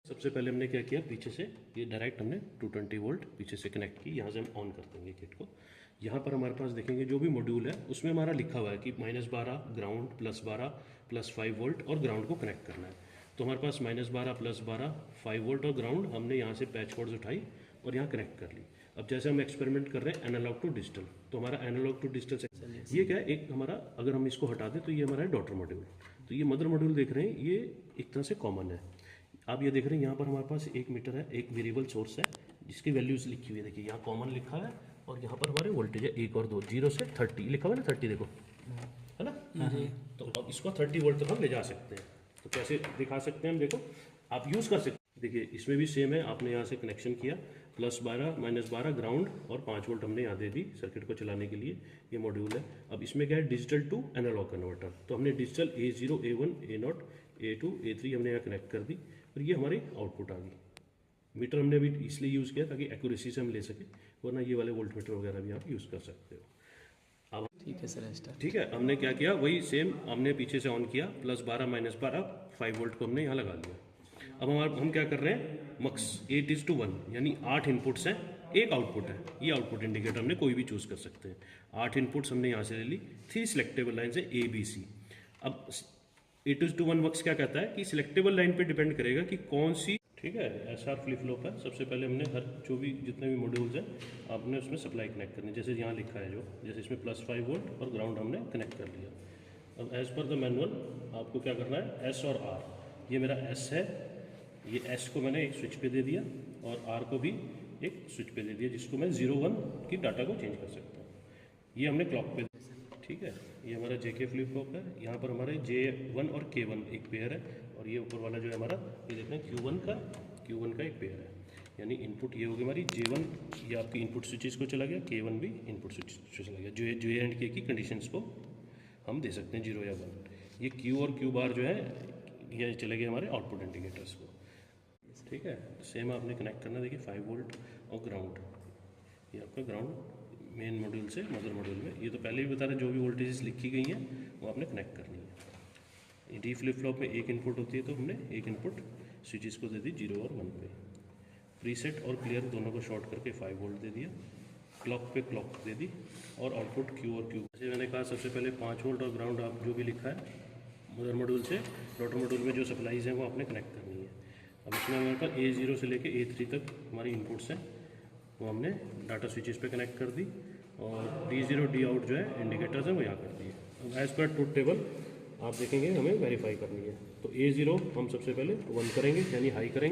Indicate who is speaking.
Speaker 1: सबसे पहले हमने क्या किया, पीछे से ये डायरेक्ट हमने 220 वोल्ट पीछे से कनेक्ट की। यहाँ से हम ऑन कर देंगे किट को। यहाँ पर हमारे पास देखेंगे जो भी मॉड्यूल है उसमें हमारा लिखा हुआ है कि -12 ग्राउंड, +12 +5 वोल्ट और ग्राउंड को कनेक्ट करना है। तो हमारे पास -12 +12 5 वोल्ट और ग्राउंड हमने यहाँ से पैच कॉर्ड्स उठाई और यहाँ कनेक्ट कर ली। अब जैसे हम एक्सपेरिमेंट कर रहे हैं एनालॉग टू डिजिटल, तो हमारा एनालॉग टू डिजिटल से ये क्या है, एक हमारा अगर हम इसको हटा दें तो ये हमारा है डॉटर मॉड्यूल। तो ये मदर मॉड्यूल देख रहे हैं, ये एक तरह से कॉमन है। आप ये देख रहे हैं यहाँ पर हमारे पास 1 मीटर है, एक वेरिएबल सोर्स है जिसकी वैल्यूज लिखी हुई है। देखिए यहाँ कॉमन लिखा है और यहाँ पर हमारे वोल्टेज है 1 और 2, 0 से 30 लिखा हुआ है ना, 30 देखो है ना। तो अब इसको 30 वोल्ट तक हम ले जा सकते हैं। तो कैसे दिखा सकते हैं हम, देखो आप यूज़ कर सकते हैं। देखिए इसमें भी सेम है, आपने यहाँ से कनेक्शन किया, +12 -12 ग्राउंड और 5 वोल्ट हमने यहाँ दे दी सर्किट को चलाने के लिए। ये मॉड्यूल है। अब इसमें क्या है, डिजिटल टू एनालॉग कन्वर्टर। तो हमने digital A0 A1 A0 A2 A3 हमने यहाँ कनेक्ट कर दी और ये हमारी आउटपुट आ गई। मीटर हमने अभी इसलिए यूज़ किया ताकि एक्यूरेसी से हम ले सके, वरना ये वाले वोल्ट मीटर वगैरह भी आप यूज़ कर सकते हो। अब
Speaker 2: ठीक है सर, स्टार्ट।
Speaker 1: ठीक है, हमने क्या किया, वही सेम हमने पीछे से ऑन किया, +12 -12 5 वोल्ट को हमने यहाँ लगा लिया। अब हम क्या कर रहे हैं, मक्स 8:1 यानी 8 इनपुट्स हैं, एक आउटपुट है। ये आउटपुट इंडिकेटर हमने कोई भी चूज़ कर सकते हैं। 8 इनपुट्स हमने यहाँ से ले ली, 3 सिलेक्टेबल लाइन है ABC। अब 8:1 मक्स क्या कहता है कि सिलेक्टेबल लाइन पे डिपेंड करेगा कि कौन सी, ठीक है, SR फ्लिप फ्लॉप है। सबसे पहले हमने हर जो भी जितने भी मॉड्यूल्स हैं आपने उसमें सप्लाई कनेक्ट करनी, जैसे यहाँ लिखा है जो, जैसे इसमें +5 वोल्ट और ग्राउंड हमने कनेक्ट कर लिया। अब एज़ पर द मैनुअल आपको क्या करना है, S और R, ये मेरा S है, ये S को मैंने एक स्विच पे दे दिया और R को भी एक स्विच पे दे दिया, जिसको मैं 0-1 की डाटा को चेंज कर सकता हूँ। ये हमने क्लॉक पे, ठीक है। ये हमारा JK फ्लिप फ्लॉप है। यहाँ पर हमारे J1 और K1 एक पेयर है और ये ऊपर वाला जो है हमारा, ये देख रहे हैं Q1 का एक पेयर है। यानी इनपुट ये होगी हमारी J1, ये आपकी इनपुट स्विचेस को चला गया, K1 भी इनपुट स्विच चला गया। J एंड K की कंडीशंस को हम दे सकते हैं 0 या 1। ये Q और Q बार जो है ये चले गए हमारे आउटपुट इंडिकेटर्स को, ठीक है। सेम आपने कनेक्ट करना, देखिए 5 वोल्ट और ग्राउंड, ये आपका ग्राउंड मेन मॉड्यूल से मदर मॉड्यूल में। ये तो पहले ही बता रहे, जो भी वोल्टेजेस लिखी गई हैं वो आपने कनेक्ट करनी है। D फ्लिप फ्लॉप में एक इनपुट होती है, तो हमने एक इनपुट स्विचेस को दे दी 0 और 1 पे। प्रीसेट और क्लियर दोनों को शॉर्ट करके 5 वोल्ट दे दिया, क्लॉक पे क्लॉक दे दी और आउटपुट Q और Q। जैसे मैंने कहा सबसे पहले 5 वोल्ट और ग्राउंड आप जो भी लिखा है मदर मॉड्यूल से डॉटर मॉड्यूल में जो सप्लाईज हैं वो आपने कनेक्ट करनी है। अब इसमें हमारे पास A0 से लेके A3 तक हमारी इनपुट्स हैं, वो हमने डाटा स्विचेस पे कनेक्ट कर दी और D0 D आउट जो है इंडिकेटर्स हैं वो यहाँ कर दिए। अब एज पर ट्रूथ टेबल आप देखेंगे हमें वेरीफाई करनी है। तो A0 हम सबसे पहले 1 करेंगे यानी हाई करेंगे।